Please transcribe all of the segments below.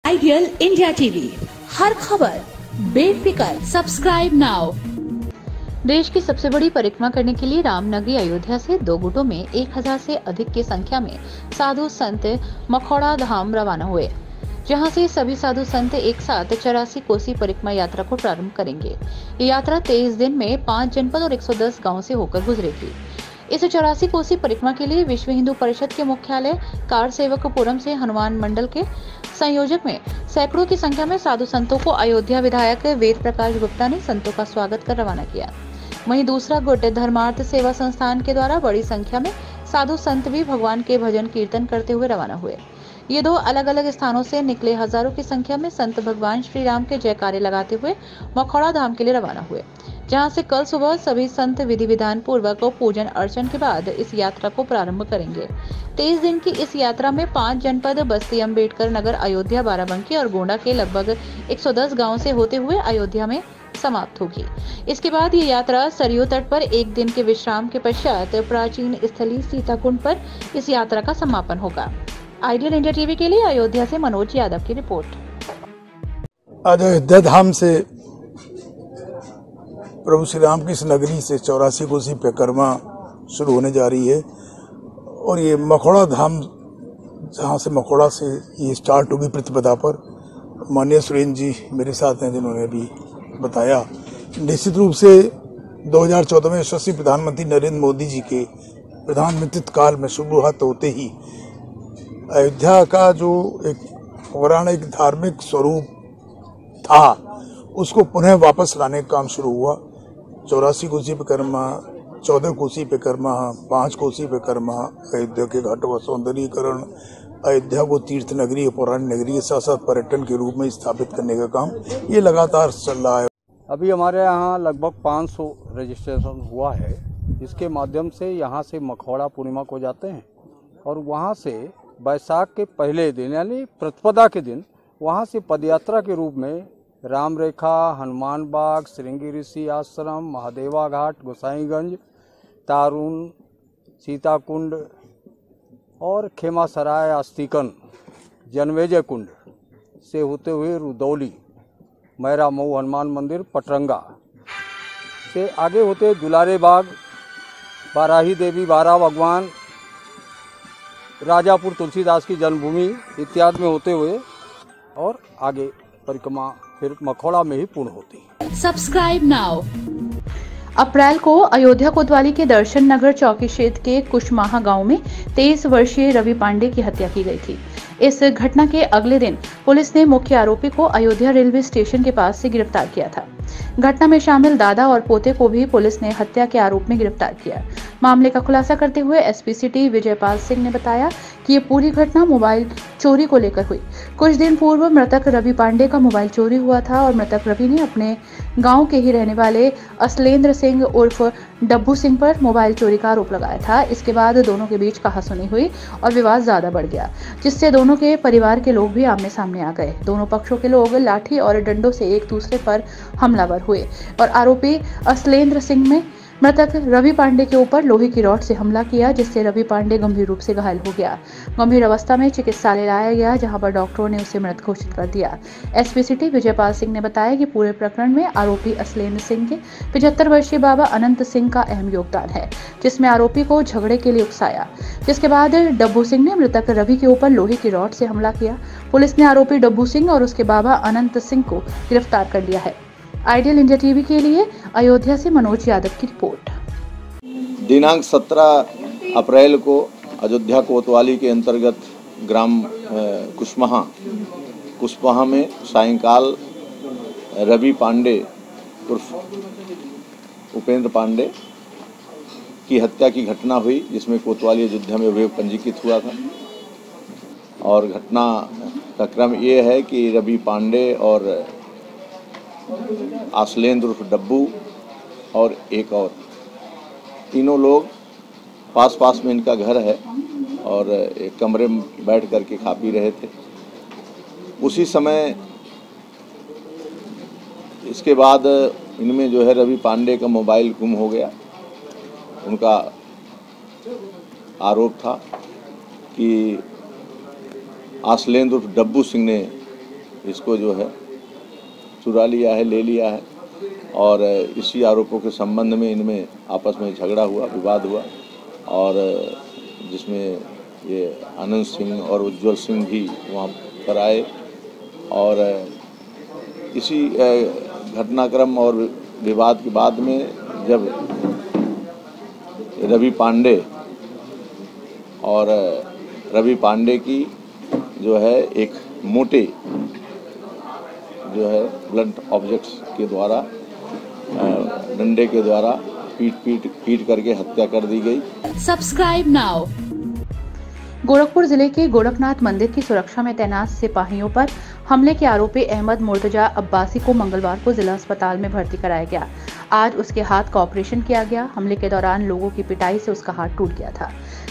Ideal India TV, हर खबर बेफिक्र। Subscribe now. देश की सबसे बड़ी परिक्रमा करने के लिए रामनगरी अयोध्या से दो गुटों में 1000 से अधिक की संख्या में साधु संत मखौड़ा धाम रवाना हुए, जहां से सभी साधु संत एक साथ 84 कोसी परिक्रमा यात्रा को प्रारंभ करेंगे। ये यात्रा 23 दिन में 5 जनपद और 110 गाँव से होकर गुजरेगी। इस 84 कोसी परिक्रमा के लिए विश्व हिंदू परिषद के मुख्यालय कारसेवकपुरम से हनुमान मंडल के संयोजक में सैकड़ों की संख्या में साधु संतों को अयोध्या विधायक वेद प्रकाश गुप्ता ने संतों का स्वागत कर रवाना किया। वहीं दूसरा गुट धर्मार्थ सेवा संस्थान के द्वारा बड़ी संख्या में साधु संत भी भगवान के भजन कीर्तन करते हुए रवाना हुए। ये दो अलग अलग स्थानों से निकले हजारों की संख्या में संत भगवान श्री राम के जयकारे लगाते हुए मखौड़ा धाम के लिए रवाना हुए, जहां से कल सुबह सभी संत विधि विधान पूर्वक पूजन अर्चन के बाद इस यात्रा को प्रारंभ करेंगे। 23 दिन की इस यात्रा में 5 जनपद बस्ती, अम्बेडकर नगर, अयोध्या, बाराबंकी और गोंडा के लगभग 110 गाँव से होते हुए अयोध्या में समाप्त होगी। इसके बाद ये यात्रा सरयू तट पर एक दिन के विश्राम के पश्चात प्राचीन स्थली सीताकुंड पर इस यात्रा का समापन होगा। आइडियल इंडिया टीवी के लिए अयोध्या से मनोज यादव की रिपोर्ट। आज अयोध्या धाम से प्रभु श्री राम की इस नगरी से 84 कोसी परिक्रमा शुरू होने जा रही है और ये मखौड़ा धाम, जहाँ से मखौड़ा से ये स्टार्ट होगी प्रतिपदा पर। माननीय सुरेंद्र जी मेरे साथ हैं, जिन्होंने भी बताया। निश्चित रूप से 2014 में यशस्वी प्रधानमंत्री नरेंद्र मोदी जी के प्रधानमंत्री काल में शुरुआत होते ही अयोध्या का जो एक पौराणिक धार्मिक स्वरूप था, उसको पुनः वापस लाने का काम शुरू हुआ। 84 कोसी परिक्रमा, 14 कोसी परिक्रमा, 5 कोसी परिक्रमा, अयोध्या के घाटों का सौंदर्यीकरण, अयोध्या को तीर्थ नगरी, पौराणिक नगरी के साथ साथ पर्यटन के रूप में स्थापित करने का काम ये लगातार चल रहा है। अभी हमारे यहाँ लगभग 500 रजिस्ट्रेशन हुआ है। इसके माध्यम से यहाँ से मखौड़ा पूर्णिमा को जाते हैं और वहाँ से बैसाख के पहले दिन यानी प्रतिपदा के दिन वहाँ से पदयात्रा के रूप में राम रेखा, हनुमान बाग, श्रृंगी ऋषि आश्रम, महादेवा घाट, गोसाईगंज, तारून, सीताकुंड और खेमासराय, आस्तिकन, जनमेजय कुंड से होते हुए रुदौली, मैरा मऊ हनुमान मंदिर, पटरंगा से आगे होते दुलारे बाग, बाराही देवी, बारा भगवान, राजापुर तुलसीदास की जन्मभूमि इत्यादि में होते हुए और आगे परिक्रमा फिर मखौड़ा में ही पूर्ण होती है। Subscribe now. अप्रैल को अयोध्या कोतवाली के दर्शन नगर चौकी क्षेत्र के कुशमाहा गांव में 23 वर्षीय रवि पांडे की हत्या की गई थी। इस घटना के अगले दिन पुलिस ने मुख्य आरोपी को अयोध्या रेलवे स्टेशन के पास से गिरफ्तार किया था। घटना में शामिल दादा और पोते को भी पुलिस ने हत्या के आरोप में गिरफ्तार किया। मामले का खुलासा करते हुए एसपी सिटी विजयपाल सिंह ने बताया कि ये पूरी घटना मोबाइल चोरी को लेकर हुई। कुछ दिन पूर्व मृतक रवि पांडे का मोबाइल चोरी हुआ था और मृतक रवि ने अपने गांव के ही रहने वाले असलेंद्र सिंह उर्फ डब्बू सिंह पर मोबाइल चोरी का आरोप लगाया था। इसके बाद दोनों के बीच कहासुनी हुई और विवाद ज्यादा बढ़ गया, जिससे दोनों के परिवार के लोग भी आमने सामने आ गए। दोनों पक्षों के लोग लाठी और डंडों से एक दूसरे पर हमलावर हुए और आरोपी असलेंद्र सिंह में मृतक रवि पांडे के ऊपर लोहे की रॉड से हमला किया, जिससे रवि पांडे गंभीर रूप से घायल हो गया। गंभीर अवस्था में चिकित्सालय लाया गया, जहां पर डॉक्टरों ने उसे मृत घोषित कर दिया। एसपी सिटी विजयपाल सिंह ने बताया कि पूरे प्रकरण में आरोपी असलेंद्र सिंह के 75 वर्षीय बाबा अनंत सिंह का अहम योगदान है, जिसमें आरोपी को झगड़े के लिए उकसाया, जिसके बाद डब्बू सिंह ने मृतक रवि के ऊपर लोहे की रॉड से हमला किया। पुलिस ने आरोपी डब्बू सिंह और उसके बाबा अनंत सिंह को गिरफ्तार कर लिया है। आइडियल इंडिया टीवी के लिए अयोध्या से मनोज यादव की रिपोर्ट। दिनांक 17 अप्रैल को अयोध्या कोतवाली के अंतर्गत ग्राम कुशमाहा में सायंकाल रवि पांडे उर्फ उपेंद्र पांडे की हत्या की घटना हुई, जिसमें कोतवाली अयोध्या में अभियोग पंजीकृत हुआ था। और घटना का क्रम ये है कि रवि पांडे और आसलेंद्र उर्फ डब्बू और एक और तीनों लोग पास में इनका घर है और एक कमरे में बैठ करके खा पी रहे थे। उसी समय इसके बाद इनमें जो है रवि पांडे का मोबाइल गुम हो गया। उनका आरोप था कि आसलेंद्र उर्फ डब्बू सिंह ने इसको जो है चुरा लिया है, ले लिया है। और इसी आरोपों के संबंध में इनमें आपस में झगड़ा हुआ, विवाद हुआ, और जिसमें ये आनंद सिंह और उज्जवल सिंह भी वहाँ पर आए। और इसी घटनाक्रम और विवाद के बाद में जब रवि पांडे की जो है एक मोटे जो है ब्लंट ऑब्जेक्ट्स के द्वारा, डंडे के द्वारा पीट करके हत्या कर दी गई। Subscribe now. गोरखपुर जिले के गोरखनाथ मंदिर की सुरक्षा में तैनात सिपाहियों पर हमले के आरोपी अहमद मुर्तजा अब्बासी को मंगलवार को जिला अस्पताल में भर्ती कराया गया। आज उसके हाथ का ऑपरेशन किया गया। हमले के दौरान लोगों की पिटाई से उसका हाथ टूट गया था।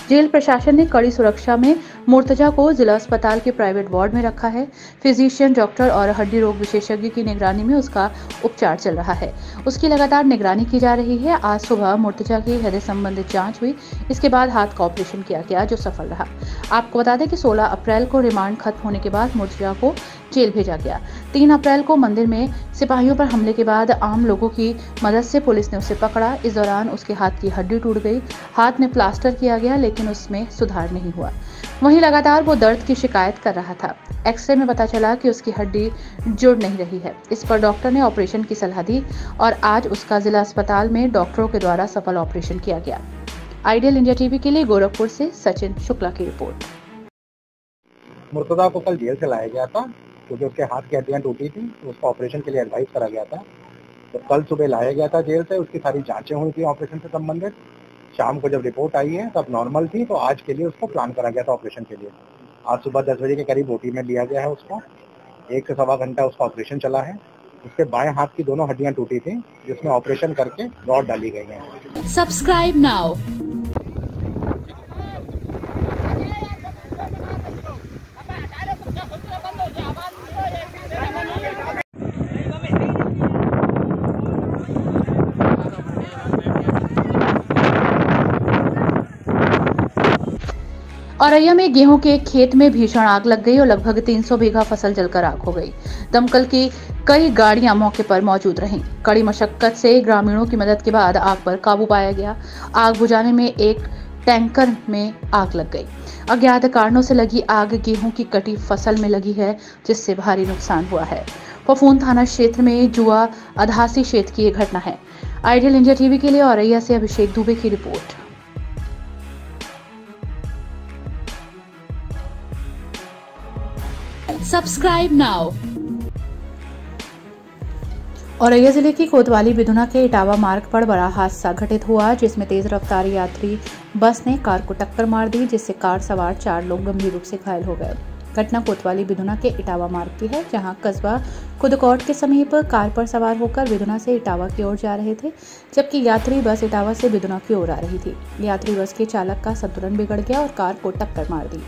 जेल प्रशासन ने कड़ी सुरक्षा में मुर्तजा को जिला अस्पताल के प्राइवेट वार्ड में रखा है। फिजिशियन, डॉक्टर और हड्डी रोग विशेषज्ञ की निगरानी में उसका उपचार चल रहा है। उसकी लगातार निगरानी की जा रही है। आज सुबह मुर्तजा की हृदय संबंधित जांच हुई। इसके बाद हाथ का ऑपरेशन किया गया, जो सफल रहा। आपको बता दें कि 16 अप्रैल को रिमांड खत्म होने के बाद मुर्तजा को जेल भेजा गया। 3 अप्रैल को मंदिर में सिपाहियों पर हमले के बाद आम लोगों की मदद से पुलिस ने उसे पकड़ा। इस दौरान उसके हाथ की हड्डी टूट गई। हाथ में प्लास्टर किया गया, लेकिन उसमें सुधार नहीं हुआ। वहीं लगातार वो दर्द की शिकायत कर रहा था। एक्सरे में पता चला कि उसकी हड्डी जुड़ नहीं रही है। इस पर डॉक्टर ने ऑपरेशन की सलाह दी और आज उसका जिला अस्पताल में डॉक्टरों के द्वारा सफल ऑपरेशन किया गया। आइडियल इंडिया टीवी के लिए गोरखपुर से सचिन शुक्ला की रिपोर्ट। मुर्तजा को कल जेल से लाया गया था क्योंकि उसके हाथ की हड्डियां टूटी थी, तो उसको ऑपरेशन के लिए एडवाइस करा गया था। तो कल सुबह लाया गया था जेल से। उसकी सारी जांचें हुई थी ऑपरेशन से संबंधित। शाम को जब रिपोर्ट आई है तब नॉर्मल थी, तो आज के लिए उसको प्लान करा गया था ऑपरेशन के लिए। आज सुबह 10 बजे के करीब ओटी में लिया गया है उसको। 1 से सवा घंटा उसका ऑपरेशन चला है। उसके बाएं हाथ की दोनों हड्डियां टूटी थी, जिसमें ऑपरेशन करके रॉड डाली गई है। Subscribe now. औरैया में गेहूं के खेत में भीषण आग लग गई और लगभग 300 बीघा फसल जलकर आग हो गई। दमकल की कई गाड़ियां मौके पर मौजूद रहीं। कड़ी मशक्कत से ग्रामीणों की मदद के बाद आग पर काबू पाया गया। आग बुझाने में एक टैंकर में आग लग गई। अज्ञात कारणों से लगी आग गेहूं की कटी फसल में लगी है, जिससे भारी नुकसान हुआ है। फफून थाना क्षेत्र में जुआ अधासी क्षेत्र की ये घटना है। आइडियल इंडिया टीवी के लिए औरैया से अभिषेक दुबे की रिपोर्ट। Subscribe now. औरैया जिले की कोतवाली बिधुना के इटावा मार्ग पर बड़ा हादसा घटित हुआ, जिसमें तेज रफ्तार यात्री बस ने कार को टक्कर मार दी, जिससे कार सवार 4 लोग गंभीर रूप से घायल हो गए। घटना कोतवाली बिधुना के इटावा मार्ग की है, जहां कस्बा खुदकोट के समीप कार पर सवार होकर बिधुना से इटावा की ओर जा रहे थे, जबकि यात्री बस इटावा से बिधुना की ओर आ रही थी। यात्री बस के चालक का संतुलन बिगड़ गया और कार को टक्कर मार दी।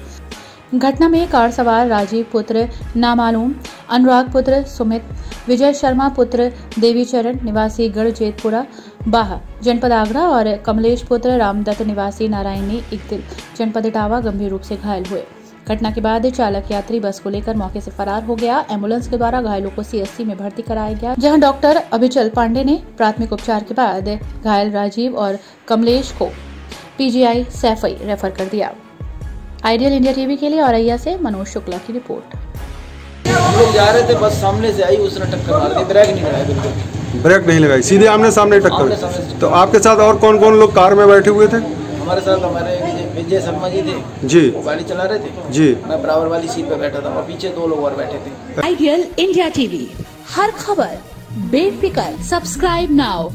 घटना में कार सवार राजीव पुत्र नामालूम, अनुराग पुत्र सुमित, विजय शर्मा पुत्र देवीचरण निवासी गढ़ जेतपुरा बाह जनपद आगरा और कमलेश पुत्र रामदत्त निवासी नारायणी इकदिल जनपद इटावा गंभीर रूप से घायल हुए। घटना के बाद चालक यात्री बस को लेकर मौके से फरार हो गया। एम्बुलेंस के द्वारा घायलों को CSC में भर्ती कराया गया, जहां डॉक्टर अभिचल पांडे ने प्राथमिक उपचार के बाद घायल राजीव और कमलेश को PGI सैफई रेफर कर दिया। आइडियल इंडिया टीवी के लिए औरैया से मनोज शुक्ला की रिपोर्ट। हम लोग जा रहे थे, बस सामने से आई, उसने टक्कर मार दी। ब्रेक नहीं लगाया, बिल्कुल ब्रेक नहीं लगाई, सीधे आमने सामने टक्कर। तो आपके साथ और कौन कौन लोग कार में बैठे हुए थे? हमारे साथ हमारे विजय शर्मा जी थे जी, वो गाड़ी चला रहे थे जी। मैं बराबर वाली सीट पे बैठा था और पीछे 2 लोग और बैठे थे। आइडियल इंडिया टीवी, हर खबर बेफिक्र। Subscribe now.